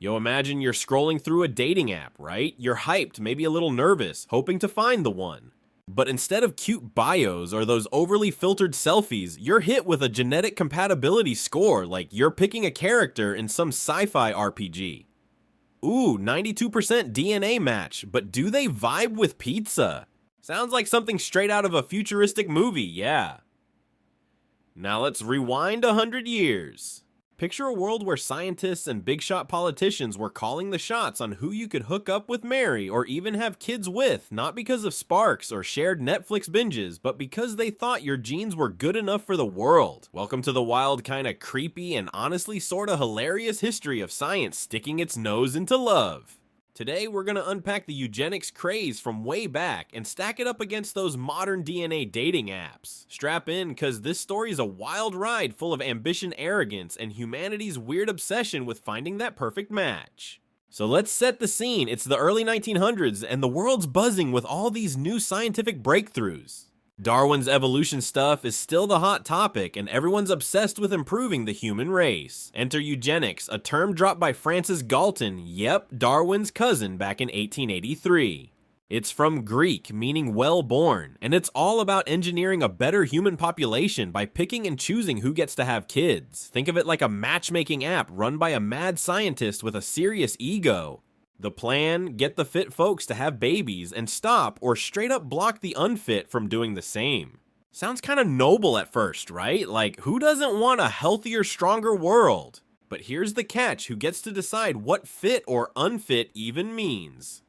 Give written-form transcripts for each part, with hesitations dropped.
Yo, imagine you're scrolling through a dating app, right? You're hyped, maybe a little nervous, hoping to find the one. But instead of cute bios or those overly filtered selfies, you're hit with a genetic compatibility score like you're picking a character in some sci-fi RPG. Ooh, 92% DNA match, but do they vibe with pizza? Sounds like something straight out of a futuristic movie, yeah. Now let's rewind 100 years. Picture a world where scientists and big shot politicians were calling the shots on who you could hook up with, marry, or even have kids with, not because of sparks or shared Netflix binges, but because they thought your genes were good enough for the world. Welcome to the wild, kinda creepy, and honestly sorta hilarious history of science sticking its nose into love. Today, we're gonna unpack the eugenics craze from way back and stack it up against those modern DNA dating apps. Strap in, cause this story's a wild ride full of ambition, arrogance, and humanity's weird obsession with finding that perfect match. So let's set the scene. It's the early 1900s, and the world's buzzing with all these new scientific breakthroughs. Darwin's evolution stuff is still the hot topic, and everyone's obsessed with improving the human race. Enter eugenics, a term dropped by Francis Galton, yep, Darwin's cousin, back in 1883. It's from Greek, meaning well-born, and it's all about engineering a better human population by picking and choosing who gets to have kids. Think of it like a matchmaking app run by a mad scientist with a serious ego. The plan, get the fit folks to have babies and stop or straight up block the unfit from doing the same. Sounds kinda noble at first, right? Like, who doesn't want a healthier, stronger world? But here's the catch, who gets to decide what fit or unfit even means?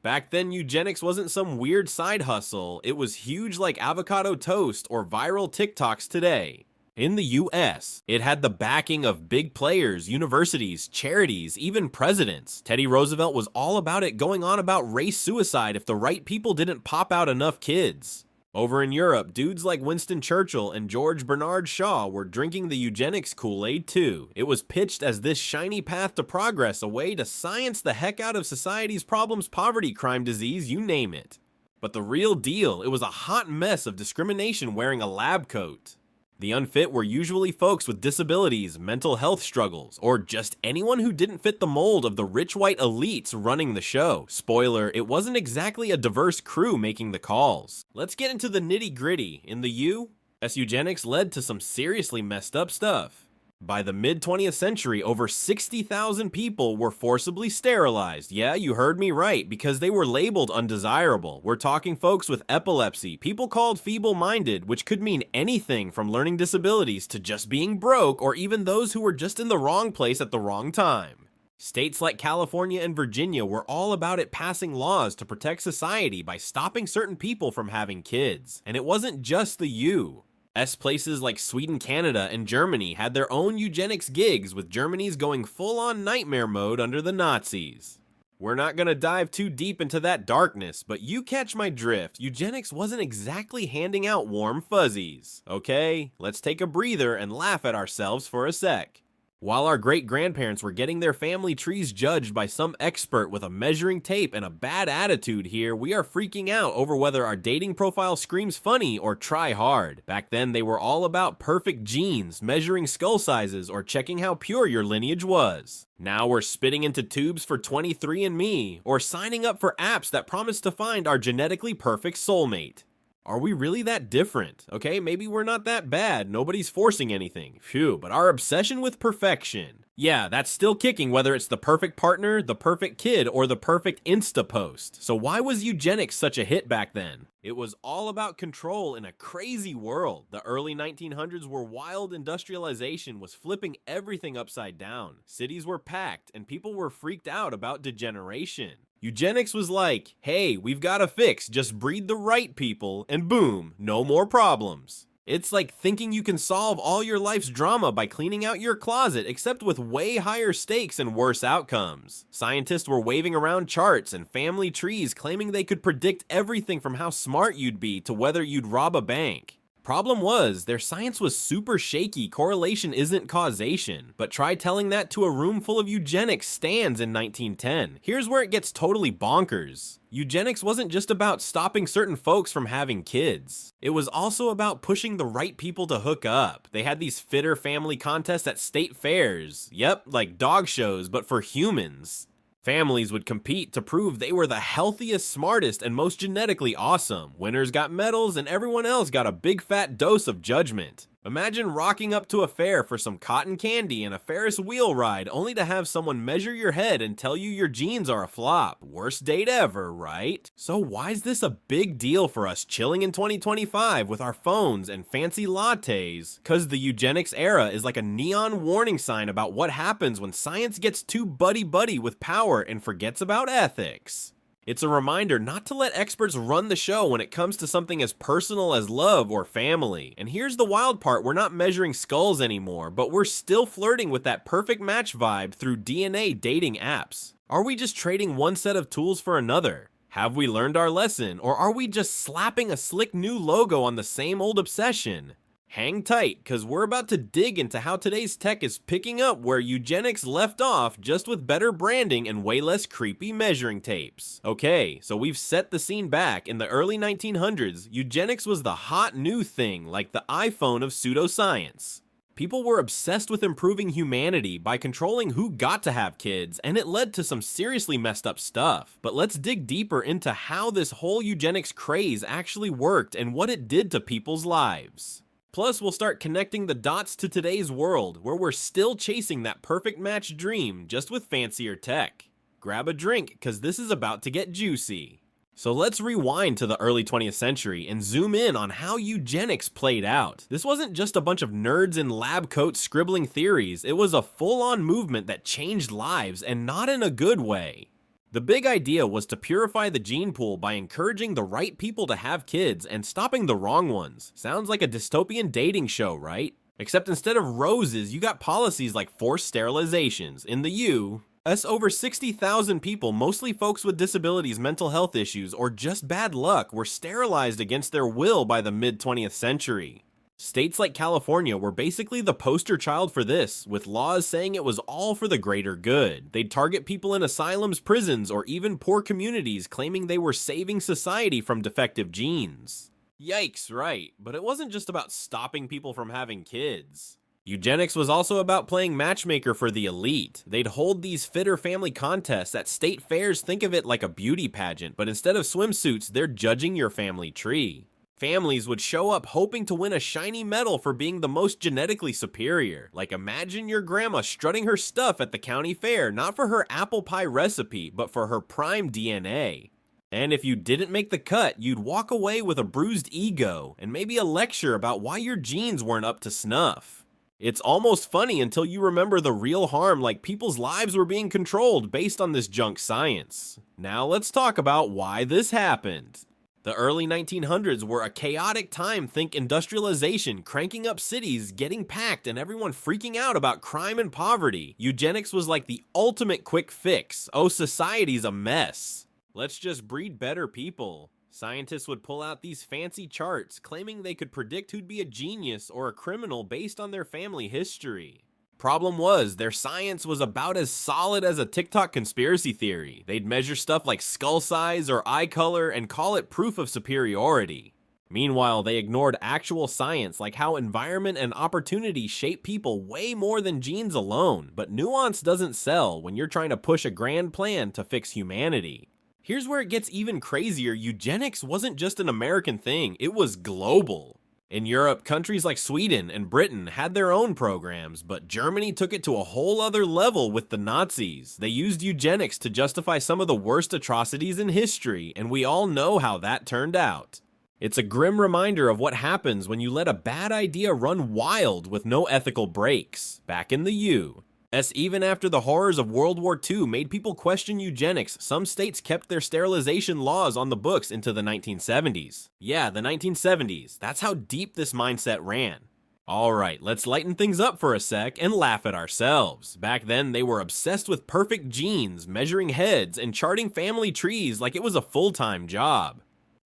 Back then, eugenics wasn't some weird side hustle, it was huge like avocado toast or viral TikToks today. In the US, it had the backing of big players, universities, charities, even presidents. Teddy Roosevelt was all about it, going on about race suicide if the right people didn't pop out enough kids. Over in Europe, dudes like Winston Churchill and George Bernard Shaw were drinking the eugenics Kool-Aid too. It was pitched as this shiny path to progress, a way to science the heck out of society's problems, poverty, crime, disease, you name it. But the real deal, it was a hot mess of discrimination wearing a lab coat. The unfit were usually folks with disabilities, mental health struggles, or just anyone who didn't fit the mold of the rich white elites running the show. Spoiler, it wasn't exactly a diverse crew making the calls. Let's get into the nitty-gritty. In the U.S., eugenics led to some seriously messed up stuff. By the mid-20th century, over 60,000 people were forcibly sterilized. Yeah, you heard me right, because they were labeled undesirable. We're talking folks with epilepsy, people called feeble-minded, which could mean anything from learning disabilities to just being broke, or even those who were just in the wrong place at the wrong time. States like California and Virginia were all about it, passing laws to protect society by stopping certain people from having kids. And it wasn't just the U.S. Places like Sweden, Canada, and Germany had their own eugenics gigs, with Germany's going full-on nightmare mode under the Nazis. We're not gonna dive too deep into that darkness, but you catch my drift. Eugenics wasn't exactly handing out warm fuzzies. Okay, let's take a breather and laugh at ourselves for a sec. While our great-grandparents were getting their family trees judged by some expert with a measuring tape and a bad attitude here, we are freaking out over whether our dating profile screams funny or try hard. Back then, they were all about perfect genes, measuring skull sizes, or checking how pure your lineage was. Now we're spitting into tubes for 23andMe, or signing up for apps that promise to find our genetically perfect soulmate. Are we really that different? Okay, maybe we're not that bad, nobody's forcing anything. Phew, but our obsession with perfection. Yeah, that's still kicking, whether it's the perfect partner, the perfect kid, or the perfect Insta post. So why was eugenics such a hit back then? It was all about control in a crazy world. The early 1900s were wild. Industrialization was flipping everything upside down. Cities were packed, and people were freaked out about degeneration. Eugenics was like, hey, we've got a fix, just breed the right people, and boom, no more problems. It's like thinking you can solve all your life's drama by cleaning out your closet, except with way higher stakes and worse outcomes. Scientists were waving around charts and family trees, claiming they could predict everything from how smart you'd be to whether you'd rob a bank. Problem was, their science was super shaky, correlation isn't causation, but try telling that to a room full of eugenics stands in 1910. Here's where it gets totally bonkers. Eugenics wasn't just about stopping certain folks from having kids. It was also about pushing the right people to hook up. They had these fitter family contests at state fairs. Yep, like dog shows, but for humans. Families would compete to prove they were the healthiest, smartest, and most genetically awesome. Winners got medals, and everyone else got a big fat dose of judgment. Imagine rocking up to a fair for some cotton candy and a Ferris wheel ride, only to have someone measure your head and tell you your genes are a flop. Worst date ever, right? So why's this a big deal for us chilling in 2025 with our phones and fancy lattes? Cause the eugenics era is like a neon warning sign about what happens when science gets too buddy-buddy with power and forgets about ethics. It's a reminder not to let experts run the show when it comes to something as personal as love or family. And here's the wild part, we're not measuring skulls anymore, but we're still flirting with that perfect match vibe through DNA dating apps. Are we just trading one set of tools for another? Have we learned our lesson, or are we just slapping a slick new logo on the same old obsession? Hang tight, cause we're about to dig into how today's tech is picking up where eugenics left off, just with better branding and way less creepy measuring tapes. Okay, so we've set the scene back. In the early 1900s, eugenics was the hot new thing, like the iPhone of pseudoscience. People were obsessed with improving humanity by controlling who got to have kids, and it led to some seriously messed up stuff. But let's dig deeper into how this whole eugenics craze actually worked and what it did to people's lives. Plus, we'll start connecting the dots to today's world, where we're still chasing that perfect match dream, just with fancier tech. Grab a drink, cause this is about to get juicy. So let's rewind to the early 20th century and zoom in on how eugenics played out. This wasn't just a bunch of nerds in lab coats scribbling theories, it was a full-on movement that changed lives, and not in a good way. The big idea was to purify the gene pool by encouraging the right people to have kids and stopping the wrong ones. Sounds like a dystopian dating show, right? Except instead of roses, you got policies like forced sterilizations. In the U.S., over 60,000 people, mostly folks with disabilities, mental health issues, or just bad luck, were sterilized against their will by the mid-20th century. States like California were basically the poster child for this, with laws saying it was all for the greater good. They'd target people in asylums, prisons, or even poor communities, claiming they were saving society from defective genes. Yikes, right, but it wasn't just about stopping people from having kids. Eugenics was also about playing matchmaker for the elite. They'd hold these fitter family contests at state fairs. Think of it like a beauty pageant, but instead of swimsuits, they're judging your family tree. Families would show up hoping to win a shiny medal for being the most genetically superior. Like, imagine your grandma strutting her stuff at the county fair, not for her apple pie recipe, but for her prime DNA. And if you didn't make the cut, you'd walk away with a bruised ego, and maybe a lecture about why your genes weren't up to snuff. It's almost funny until you remember the real harm, like people's lives were being controlled based on this junk science. Now let's talk about why this happened. The early 1900s were a chaotic time. Think industrialization, cranking up cities, getting packed, and everyone freaking out about crime and poverty. Eugenics was like the ultimate quick fix. Oh, society's a mess. Let's just breed better people. Scientists would pull out these fancy charts, claiming they could predict who'd be a genius or a criminal based on their family history. Problem was, their science was about as solid as a TikTok conspiracy theory. They'd measure stuff like skull size or eye color and call it proof of superiority. Meanwhile, they ignored actual science like how environment and opportunity shape people way more than genes alone. But nuance doesn't sell when you're trying to push a grand plan to fix humanity. Here's where it gets even crazier. Eugenics wasn't just an American thing, it was global. In Europe, countries like Sweden and Britain had their own programs, but Germany took it to a whole other level with the Nazis. They used eugenics to justify some of the worst atrocities in history, and we all know how that turned out. It's a grim reminder of what happens when you let a bad idea run wild with no ethical breaks. Back in the U.S., even after the horrors of World War II made people question eugenics, some states kept their sterilization laws on the books into the 1970s. Yeah, the 1970s. That's how deep this mindset ran. Alright, let's lighten things up for a sec and laugh at ourselves. Back then, they were obsessed with perfect genes, measuring heads, and charting family trees like it was a full-time job.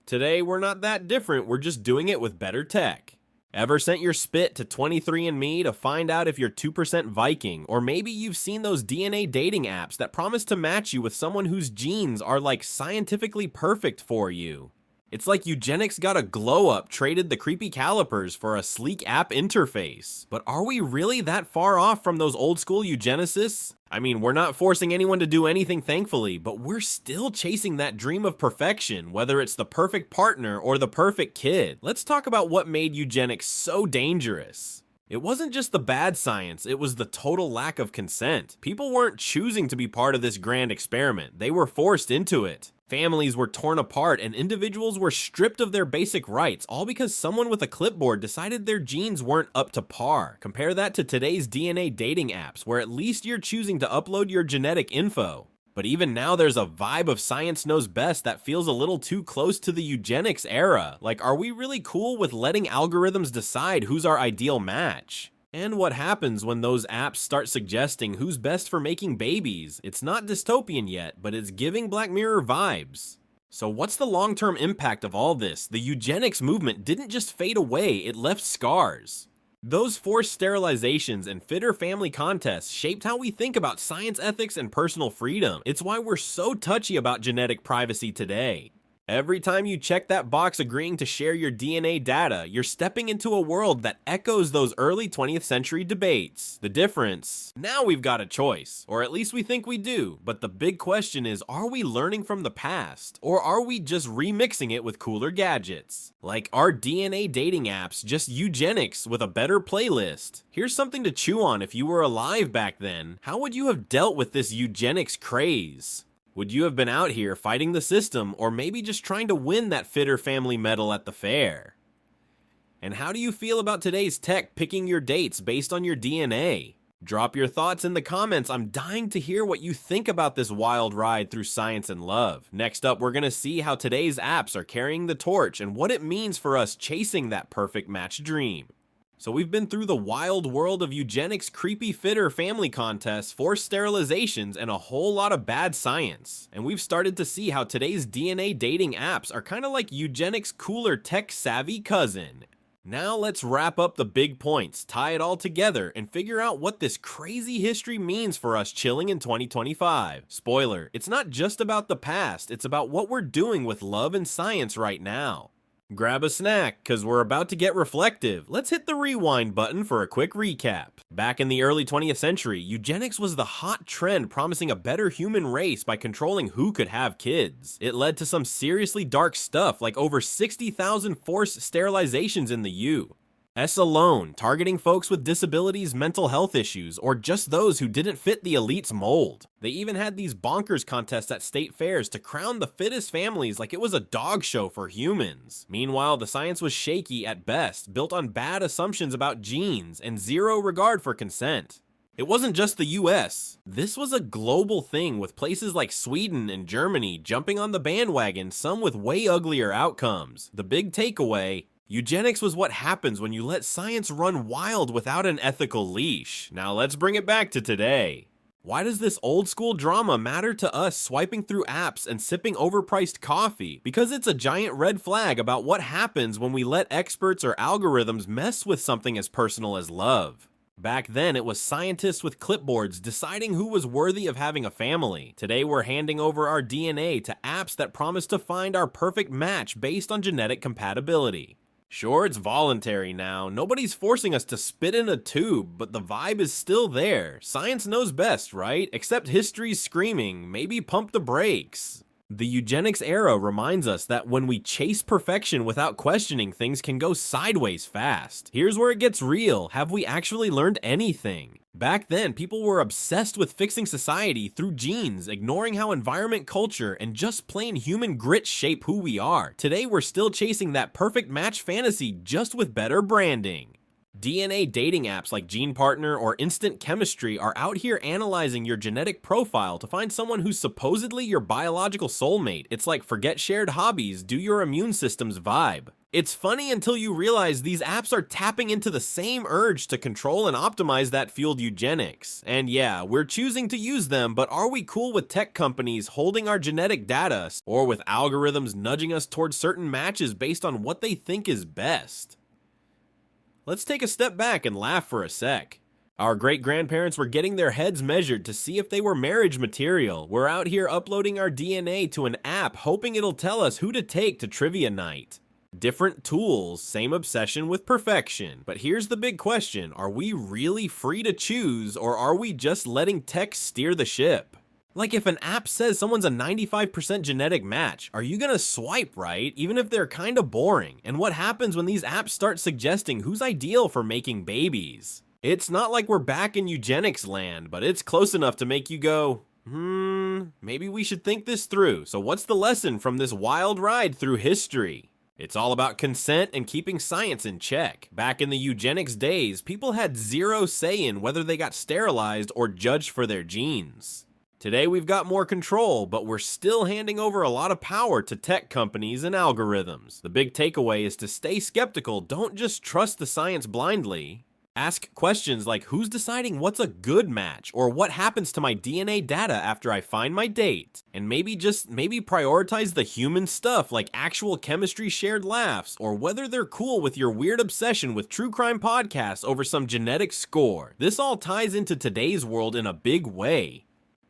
Today, we're not that different, we're just doing it with better tech. Ever sent your spit to 23andMe to find out if you're 2% Viking, or maybe you've seen those DNA dating apps that promise to match you with someone whose genes are like scientifically perfect for you? It's like Eugenics got a glow up, traded the creepy calipers for a sleek app interface. But are we really that far off from those old school eugenicists? I mean, we're not forcing anyone to do anything, thankfully, but we're still chasing that dream of perfection, whether it's the perfect partner or the perfect kid. Let's talk about what made eugenics so dangerous. It wasn't just the bad science, it was the total lack of consent. People weren't choosing to be part of this grand experiment, they were forced into it. Families were torn apart and individuals were stripped of their basic rights, all because someone with a clipboard decided their genes weren't up to par. Compare that to today's DNA dating apps, where at least you're choosing to upload your genetic info. But even now there's a vibe of science knows best that feels a little too close to the eugenics era. Like, are we really cool with letting algorithms decide who's our ideal match? And what happens when those apps start suggesting who's best for making babies? It's not dystopian yet, but it's giving Black Mirror vibes. So what's the long-term impact of all this? The eugenics movement didn't just fade away, it left scars. Those forced sterilizations and fitter family contests shaped how we think about science ethics and personal freedom. It's why we're so touchy about genetic privacy today. Every time you check that box agreeing to share your DNA data, you're stepping into a world that echoes those early 20th century debates. The difference? Now we've got a choice, or at least we think we do, but the big question is, are we learning from the past, or are we just remixing it with cooler gadgets? Like, are DNA dating apps just eugenics with a better playlist? Here's something to chew on if you were alive back then. How would you have dealt with this eugenics craze? Would you have been out here fighting the system, or maybe just trying to win that fitter family medal at the fair? And how do you feel about today's tech picking your dates based on your DNA? Drop your thoughts in the comments. I'm dying to hear what you think about this wild ride through science and love. Next up, we're gonna see how today's apps are carrying the torch and what it means for us chasing that perfect match dream. So we've been through the wild world of eugenics, creepy fitter family contests, forced sterilizations, and a whole lot of bad science. And we've started to see how today's DNA dating apps are kind of like eugenics' cooler tech-savvy cousin. Now let's wrap up the big points, tie it all together, and figure out what this crazy history means for us chilling in 2025. Spoiler, it's not just about the past, it's about what we're doing with love and science right now. Grab a snack, cause we're about to get reflective. Let's hit the rewind button for a quick recap. Back in the early 20th century, eugenics was the hot trend promising a better human race by controlling who could have kids. It led to some seriously dark stuff like over 60,000 forced sterilizations in the U.S. alone, targeting folks with disabilities, mental health issues, or just those who didn't fit the elite's mold. They even had these bonkers contests at state fairs to crown the fittest families like it was a dog show for humans. Meanwhile, the science was shaky at best, built on bad assumptions about genes and zero regard for consent. It wasn't just the US. This was a global thing, with places like Sweden and Germany jumping on the bandwagon, some with way uglier outcomes. The big takeaway: eugenics was what happens when you let science run wild without an ethical leash. Now let's bring it back to today. Why does this old school drama matter to us swiping through apps and sipping overpriced coffee? Because it's a giant red flag about what happens when we let experts or algorithms mess with something as personal as love. Back then, it was scientists with clipboards deciding who was worthy of having a family. Today, we're handing over our DNA to apps that promise to find our perfect match based on genetic compatibility. Sure, it's voluntary now, nobody's forcing us to spit in a tube, but the vibe is still there. Science knows best, right? Except history's screaming, maybe pump the brakes. The eugenics era reminds us that when we chase perfection without questioning, things can go sideways fast. Here's where it gets real. Have we actually learned anything? Back then, people were obsessed with fixing society through genes, ignoring how environment, culture, and just plain human grit shape who we are. Today, we're still chasing that perfect match fantasy, just with better branding. DNA dating apps like Gene Partner or Instant Chemistry are out here analyzing your genetic profile to find someone who's supposedly your biological soulmate. It's like forget shared hobbies, do your immune system's vibe. It's funny until you realize these apps are tapping into the same urge to control and optimize that fueled eugenics. And yeah, we're choosing to use them, but are we cool with tech companies holding our genetic data, or with algorithms nudging us towards certain matches based on what they think is best? Let's take a step back and laugh for a sec. Our great-grandparents were getting their heads measured to see if they were marriage material. We're out here uploading our DNA to an app hoping it'll tell us who to take to trivia night. Different tools, same obsession with perfection. But here's the big question, are we really free to choose, or are we just letting tech steer the ship? Like, if an app says someone's a 95% genetic match, are you gonna swipe right, even if they're kinda boring? And what happens when these apps start suggesting who's ideal for making babies? It's not like we're back in eugenics land, but it's close enough to make you go, maybe we should think this through. So what's the lesson from this wild ride through history? It's all about consent and keeping science in check. Back in the eugenics days, people had zero say in whether they got sterilized or judged for their genes. Today we've got more control, but we're still handing over a lot of power to tech companies and algorithms. The big takeaway is to stay skeptical, don't just trust the science blindly. Ask questions like, who's deciding what's a good match, or what happens to my DNA data after I find my date? And maybe prioritize the human stuff like actual chemistry shared laughs, or whether they're cool with your weird obsession with true crime podcasts over some genetic score. This all ties into today's world in a big way.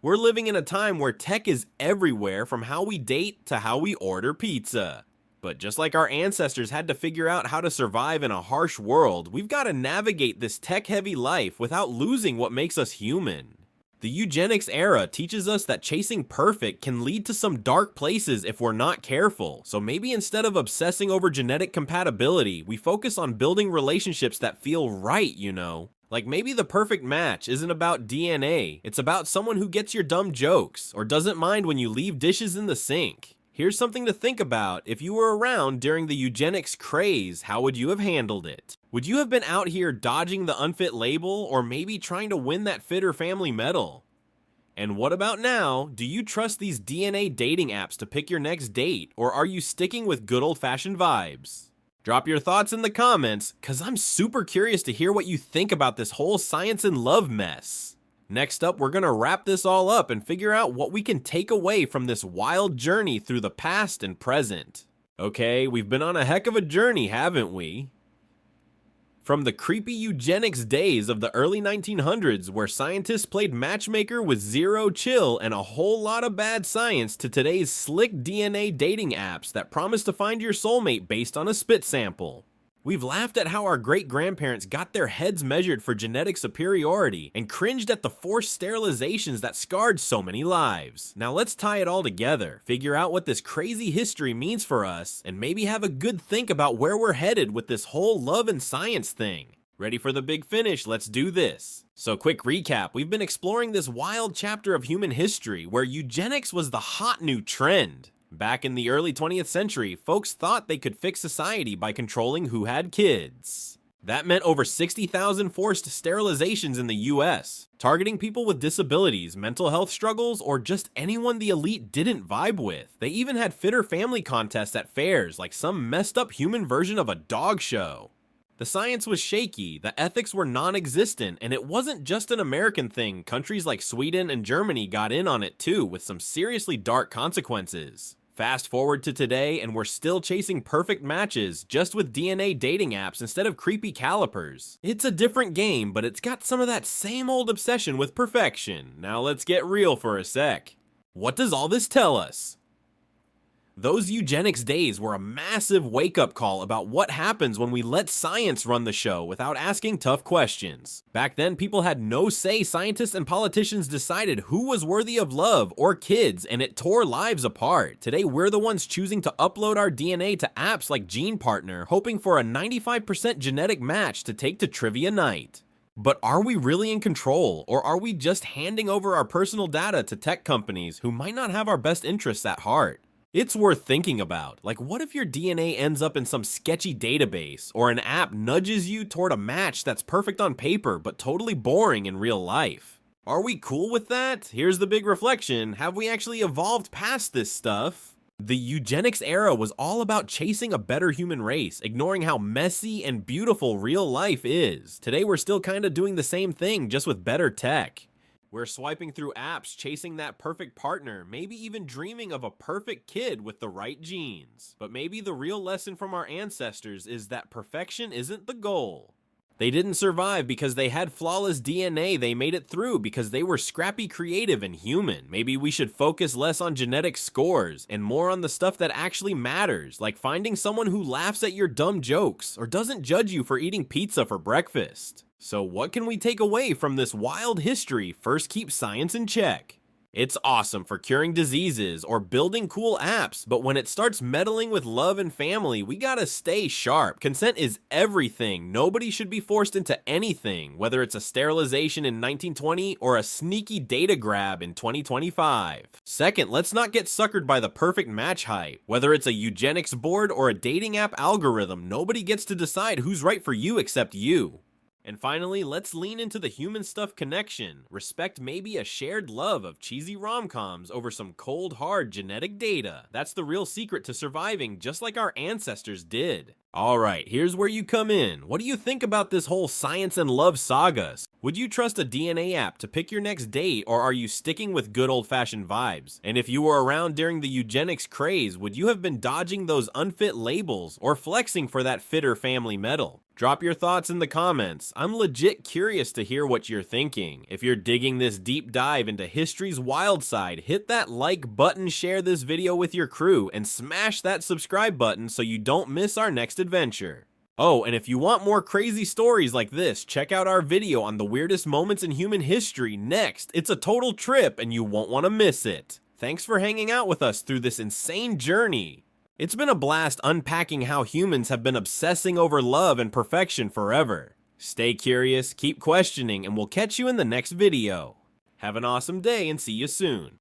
We're living in a time where tech is everywhere, from how we date to how we order pizza. But just like our ancestors had to figure out how to survive in a harsh world, we've got to navigate this tech-heavy life without losing what makes us human. The eugenics era teaches us that chasing perfect can lead to some dark places if we're not careful. So maybe instead of obsessing over genetic compatibility, we focus on building relationships that feel right, you know? Like, maybe the perfect match isn't about DNA, it's about someone who gets your dumb jokes, or doesn't mind when you leave dishes in the sink. Here's something to think about. If you were around during the eugenics craze, how would you have handled it? Would you have been out here dodging the unfit label, or maybe trying to win that fitter family medal? And what about now? Do you trust these DNA dating apps to pick your next date, or are you sticking with good old-fashioned vibes? Drop your thoughts in the comments, cause I'm super curious to hear what you think about this whole science and love mess. Next up, we're gonna wrap this all up and figure out what we can take away from this wild journey through the past and present. Okay, we've been on a heck of a journey, haven't we? From the creepy eugenics days of the early 1900s, where scientists played matchmaker with zero chill and a whole lot of bad science, to today's slick DNA dating apps that promise to find your soulmate based on a spit sample. We've laughed at how our great-grandparents got their heads measured for genetic superiority and cringed at the forced sterilizations that scarred so many lives. Now let's tie it all together, figure out what this crazy history means for us, and maybe have a good think about where we're headed with this whole love and science thing. Ready for the big finish? Let's do this. So quick recap, we've been exploring this wild chapter of human history where eugenics was the hot new trend. Back in the early 20th century, folks thought they could fix society by controlling who had kids. That meant over 60,000 forced sterilizations in the US, targeting people with disabilities, mental health struggles, or just anyone the elite didn't vibe with. They even had fitter family contests at fairs, like some messed up human version of a dog show. The science was shaky, the ethics were non-existent, and it wasn't just an American thing. Countries like Sweden and Germany got in on it too, with some seriously dark consequences. Fast forward to today, and we're still chasing perfect matches, just with DNA dating apps instead of creepy calipers. It's a different game, but it's got some of that same old obsession with perfection. Now let's get real for a sec. What does all this tell us? Those eugenics days were a massive wake-up call about what happens when we let science run the show without asking tough questions. Back then, people had no say. Scientists and politicians decided who was worthy of love or kids, and it tore lives apart. Today, we're the ones choosing to upload our DNA to apps like Gene Partner, hoping for a 95% genetic match to take to trivia night. But are we really in control, or are we just handing over our personal data to tech companies who might not have our best interests at heart? It's worth thinking about. Like, what if your DNA ends up in some sketchy database, or an app nudges you toward a match that's perfect on paper but totally boring in real life? Are we cool with that? Here's the big reflection. Have we actually evolved past this stuff? The eugenics era was all about chasing a better human race, ignoring how messy and beautiful real life is. Today we're still kinda doing the same thing, just with better tech. We're swiping through apps, chasing that perfect partner, maybe even dreaming of a perfect kid with the right genes. But maybe the real lesson from our ancestors is that perfection isn't the goal. They didn't survive because they had flawless DNA, they made it through because they were scrappy, creative, and human. Maybe we should focus less on genetic scores and more on the stuff that actually matters, like finding someone who laughs at your dumb jokes or doesn't judge you for eating pizza for breakfast. So what can we take away from this wild history? First, keep science in check. It's awesome for curing diseases or building cool apps, but when it starts meddling with love and family, we gotta stay sharp. Consent is everything. Nobody should be forced into anything, whether it's a sterilization in 1920 or a sneaky data grab in 2025. Second, let's not get suckered by the perfect match hype. Whether it's a eugenics board or a dating app algorithm, nobody gets to decide who's right for you except you. And finally, let's lean into the human stuff connection. Respect maybe a shared love of cheesy rom-coms over some cold, hard genetic data. That's the real secret to surviving, just like our ancestors did. Alright, here's where you come in. What do you think about this whole science and love saga? Would you trust a DNA app to pick your next date, or are you sticking with good old-fashioned vibes? And if you were around during the eugenics craze, would you have been dodging those unfit labels or flexing for that fitter family medal? Drop your thoughts in the comments. I'm legit curious to hear what you're thinking. If you're digging this deep dive into history's wild side, hit that like button, share this video with your crew, and smash that subscribe button so you don't miss our next adventure. Oh, and if you want more crazy stories like this, check out our video on the weirdest moments in human history next. It's a total trip and you won't want to miss it. Thanks for hanging out with us through this insane journey. It's been a blast unpacking how humans have been obsessing over love and perfection forever. Stay curious, keep questioning, and we'll catch you in the next video. Have an awesome day and see you soon.